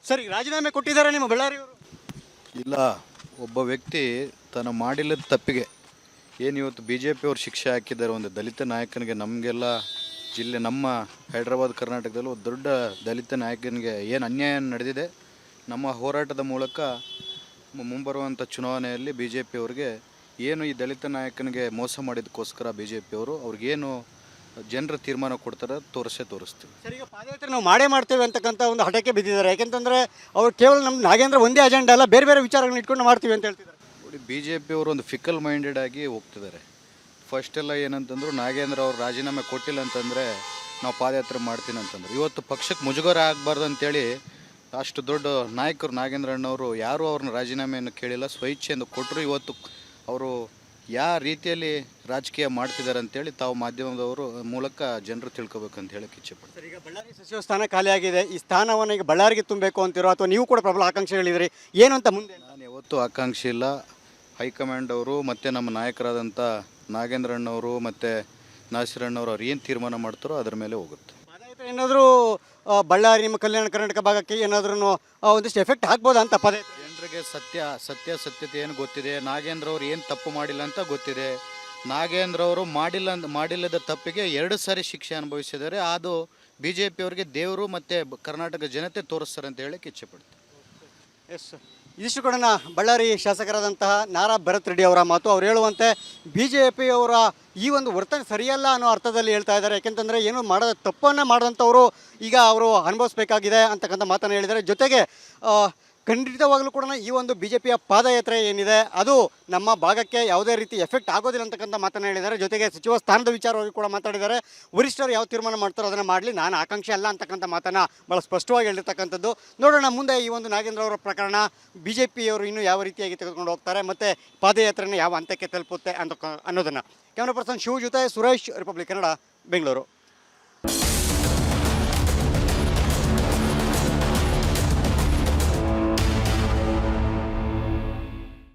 Sir ಈಗ ರಾಜೀನಾಮೆ ಕೊಟ್ಟಿದ್ದಾರೆ ನಿಮ್ಮ ಬಳ್ಳಾರಿಯವರು? ಇಲ್ಲ, ಒಬ್ಬ ವ್ಯಕ್ತಿ ತನ್ನ ಮಾಡಿಲ್ಲದ ತಪ್ಪಿಗೆ ಏನು ಇವತ್ತು ಬಿ ಜೆ ಪಿಯವರು ಶಿಕ್ಷೆ ಹಾಕಿದ್ದಾರೆ ಒಂದು ದಲಿತ ನಾಯಕನಿಗೆ. ನಮಗೆಲ್ಲ ಜಿಲ್ಲೆ ನಮ್ಮ ಹೈದ್ರಾಬಾದ್ ಕರ್ನಾಟಕದಲ್ಲಿ ಒಂದು ದೊಡ್ಡ ದಲಿತ ನಾಯಕನಿಗೆ ಏನು ಅನ್ಯಾಯ ನಡೆದಿದೆ, ನಮ್ಮ ಹೋರಾಟದ ಮೂಲಕ ಮುಂಬರುವಂಥ ಚುನಾವಣೆಯಲ್ಲಿ ಬಿ ಜೆ ಪಿಯವ್ರಿಗೆ ಏನು ಈ ದಲಿತ ನಾಯಕನಿಗೆ ಮೋಸ ಮಾಡಿದ್ದಕ್ಕೋಸ್ಕರ ಬಿ ಜೆ ಪಿಯವರು ಅವ್ರಿಗೇನು ಜನರ ತೀರ್ಮಾನ ಕೊಡ್ತಾರೆ ತೋರಿಸ್ತೀವಿ. ಸರ್ ಈಗ ಪಾದಯಾತ್ರೆ ನಾವು ಮಾಡ್ತೇವೆ ಅಂತಕ್ಕಂಥ ಒಂದು ಹಠಕ್ಕೆ ಬಿದ್ದಿದ್ದಾರೆ. ಯಾಕೆಂತಂದರೆ ಅವರು ಕೇವಲ ನಮ್ಮ ನಾಗೇಂದ್ರ ಒಂದೇ ಅಜೆಂಡಾ ಅಲ್ಲ, ಬೇರೆ ಬೇರೆ ವಿಚಾರಗಳನ್ನ ಇಟ್ಕೊಂಡು ಮಾಡ್ತೀವಿ ಅಂತ ಹೇಳ್ತಿದ್ದಾರೆ. ನೋಡಿ, ಬಿ ಜೆ ಪಿಯವರು ಒಂದು ಫಿಕಲ್ ಮೈಂಡೆಡ್ ಆಗಿ ಹೋಗ್ತಿದ್ದಾರೆ. ಫಸ್ಟೆಲ್ಲ ಏನಂತಂದ್ರು ನಾಗೇಂದ್ರ ಅವ್ರು ರಾಜೀನಾಮೆ ಕೊಟ್ಟಿಲ್ಲ ಅಂತಂದರೆ ನಾವು ಪಾದಯಾತ್ರೆ ಮಾಡ್ತೀನಿ ಅಂತಂದ್ರೆ, ಇವತ್ತು ಪಕ್ಷಕ್ಕೆ ಮುಜುಗರ ಆಗಬಾರ್ದು ಅಂತೇಳಿ ಅಷ್ಟು ದೊಡ್ಡ ನಾಯಕರು ನಾಗೇಂದ್ರ ಅಣ್ಣವರು ಯಾರೂ ಅವ್ರನ್ನ ರಾಜೀನಾಮೆಯನ್ನು ಕೇಳಿಲ್ಲ, ಸ್ವಇಚ್ಛೆಯಿಂದ ಕೊಟ್ಟರು. ಇವತ್ತು ಅವರು ಯಾವ ರೀತಿಯಲ್ಲಿ ರಾಜಕೀಯ ಮಾಡ್ತಿದ್ದಾರೆ ಅಂತೇಳಿ ತಾವು ಮಾಧ್ಯಮದವರು ಮೂಲಕ ಜನರು ತಿಳ್ಕೊಬೇಕಂತ ಹೇಳಕ್ಕೆ ಇಚ್ಛೆಪಡ್ತಾರೆ. ಈಗ ಬಳ್ಳಾರಿ ಸಚಿವ ಸ್ಥಾನ ಖಾಲಿಯಾಗಿದೆ, ಈ ಸ್ಥಾನವನ್ನು ಈಗ ಬಳ್ಳಾರಿಗೆ ತುಂಬಬೇಕು ಅಂತಿರೋ ಅಥವಾ ನೀವು ಕೂಡ ಪ್ರಬಲ ಆಕಾಂಕ್ಷೆಗಳಿದ್ರಿ ಏನು ಅಂತ ಮುಂದೆ? ನಾನು ಯಾವತ್ತೂ ಆಕಾಂಕ್ಷೆ ಇಲ್ಲ. ಹೈಕಮಾಂಡ್ ಅವರು ಮತ್ತು ನಮ್ಮ ನಾಯಕರಾದಂಥ ನಾಗೇಂದ್ರಣ್ಣವರು ಮತ್ತು ನಾಸಿರಣ್ಣವರು ಅವ್ರು ಏನು ತೀರ್ಮಾನ ಮಾಡ್ತಾರೋ ಅದರ ಮೇಲೆ ಹೋಗುತ್ತೆ. ಪಾದಯಾತ್ರೆ ಏನಾದರೂ ಬಳ್ಳಾರಿ ನಿಮ್ಮ ಕಲ್ಯಾಣ ಕರ್ನಾಟಕ ಭಾಗಕ್ಕೆ ಏನಾದ್ರೂ ಒಂದಿಷ್ಟು ಎಫೆಕ್ಟ್ ಆಗ್ಬೋದಾ ಅಂತ ಪದಯಾತ್ರೆ? ಜನರಿಗೆ ಸತ್ಯತೆ ಏನು ಗೊತ್ತಿದೆ, ನಾಗೇಂದ್ರ ಅವರು ಏನು ತಪ್ಪು ಮಾಡಿಲ್ಲ ಅಂತ ಗೊತ್ತಿದೆ. ನಾಗೇಂದ್ರ ಅವರು ಮಾಡಿಲ್ಲದ ತಪ್ಪಿಗೆ 2 ಸಾರಿ ಶಿಕ್ಷೆ ಅನುಭವಿಸಿದ್ದಾರೆ. ಅದು ಬಿ ಜೆ ಪಿಯವರಿಗೆ ದೇವರು ಮತ್ತು ಕರ್ನಾಟಕ ಜನತೆ ತೋರಿಸ್ತಾರೆ ಅಂತ ಹೇಳಕ್ಕೆ ಇಚ್ಛೆಪಡ್ತೀನಿ. ಎಸ್, ಇದಿಷ್ಟು ಕೂಡ ಬಳ್ಳಾರಿ ಶಾಸಕರಾದಂತಹ ನಾರಾ ಭರತ್ ರೆಡ್ಡಿ ಅವರ ಮಾತು. ಅವ್ರು ಹೇಳುವಂತೆ ಬಿ ಜೆ ಪಿಯವರ ಈ ಒಂದು ವರ್ತನೆ ಸರಿಯಲ್ಲ ಅನ್ನೋ ಅರ್ಥದಲ್ಲಿ ಹೇಳ್ತಾ ಇದ್ದಾರೆ. ಯಾಕೆಂತಂದರೆ ಏನು ತಪ್ಪನ್ನು ಮಾಡಿದಂಥವರು ಈಗ ಅವರು ಅನುಭವಿಸಬೇಕಾಗಿದೆ ಅಂತಕ್ಕಂಥ ಮಾತನ್ನು ಹೇಳಿದ್ದಾರೆ. ಜೊತೆಗೆ ಖಂಡಿತವಾಗಲೂ ಕೂಡ ಈ ಒಂದು ಬಿ ಜೆ ಪಿಯ ಪಾದಯಾತ್ರೆ ಏನಿದೆ ಅದು ನಮ್ಮ ಭಾಗಕ್ಕೆ ಯಾವುದೇ ರೀತಿ ಎಫೆಕ್ಟ್ ಆಗೋದಿಲ್ಲ ಅಂತಕ್ಕಂಥ ಮಾತನ್ನು ಹೇಳಿದ್ದಾರೆ. ಜೊತೆಗೆ ಸಚಿವ ಸ್ಥಾನದ ವಿಚಾರವಾಗಿ ಕೂಡ ಮಾತಾಡಿದ್ದಾರೆ. ವರಿಷ್ಠರು ಯಾವ ತೀರ್ಮಾನ ಮಾಡ್ತಾರೋ ಅದನ್ನು ಮಾಡಲಿ, ನಾನು ಆಕಾಂಕ್ಷೆ ಅಲ್ಲ ಅಂತಕ್ಕಂಥ ಮಾತನ್ನು ಭಾಳ ಸ್ಪಷ್ಟವಾಗಿ ಹೇಳಿರ್ತಕ್ಕಂಥದ್ದು. ನೋಡೋಣ ಮುಂದೆ ಈ ಒಂದು ನಾಗೇಂದ್ರ ಅವರ ಪ್ರಕರಣ ಬಿ ಜೆ ಪಿಯವರು ಇನ್ನೂ ಯಾವ ರೀತಿಯಾಗಿ ತೆಗೆದುಕೊಂಡು ಹೋಗ್ತಾರೆ ಮತ್ತು ಪಾದಯಾತ್ರೆನ ಯಾವ ಹಂತಕ್ಕೆ ತಲುಪುತ್ತೆ ಅನ್ನೋದನ್ನು. ಕ್ಯಾಮ್ರಾ ಪರ್ಸನ್ ಶಿವ ಜೊತೆ ಸುರೇಶ್, ರಿಪಬ್ಲಿಕ್ ಕನ್ನಡ, ಬೆಂಗಳೂರು.